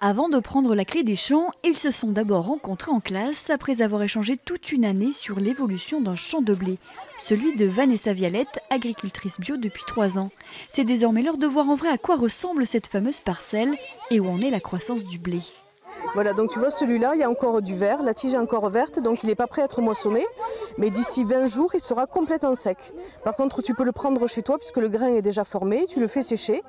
Avant de prendre la clé des champs, ils se sont d'abord rencontrés en classe après avoir échangé toute une année sur l'évolution d'un champ de blé, celui de Vanessa Vialette, agricultrice bio depuis 3 ans. C'est désormais l'heure de voir en vrai à quoi ressemble cette fameuse parcelle et où en est la croissance du blé. Voilà, donc tu vois celui-là, il y a encore du vert, la tige est encore verte, donc il n'est pas prêt à être moissonné. Mais d'ici 20 jours, il sera complètement sec. Par contre, tu peux le prendre chez toi puisque le grain est déjà formé, tu le fais sécher.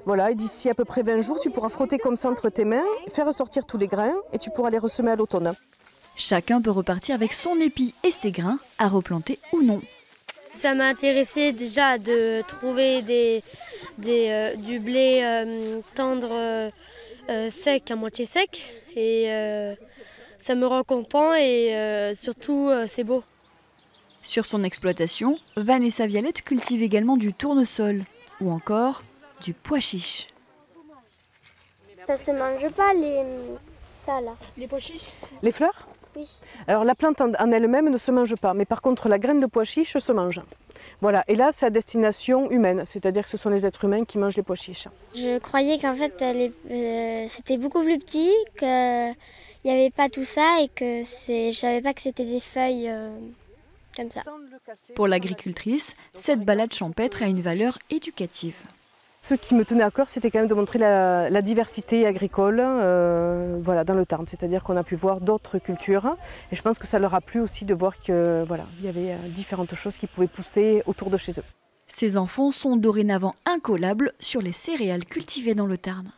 Voilà, et d'ici à peu près 20 jours, tu pourras frotter comme ça entre tes mains, faire ressortir tous les grains et tu pourras les ressemer à l'automne. Chacun peut repartir avec son épi et ses grains, à replanter ou non. Ça m'a intéressé déjà de trouver du blé tendre sec, à moitié sec. Et ça me rend content et surtout c'est beau. Sur son exploitation, Vanessa Vialette cultive également du tournesol ou encore du pois chiche. Ça se mange pas ça là. Les pois chiches? Les fleurs? Oui. Alors la plante en elle-même ne se mange pas, mais par contre la graine de pois chiche se mange. Voilà, et là c'est à destination humaine, c'est-à-dire que ce sont les êtres humains qui mangent les pois chiches. Je croyais qu'en fait c'était beaucoup plus petit, qu'il n'y avait pas tout ça et que je savais pas que c'était des feuilles comme ça. Pour l'agricultrice, cette balade champêtre a une valeur éducative. Ce qui me tenait à cœur, c'était quand même de montrer la diversité agricole voilà, dans le Tarn. C'est-à-dire qu'on a pu voir d'autres cultures. Et je pense que ça leur a plu aussi de voir qu'il voilà, y avait différentes choses qui pouvaient pousser autour de chez eux. Ces enfants sont dorénavant incollables sur les céréales cultivées dans le Tarn.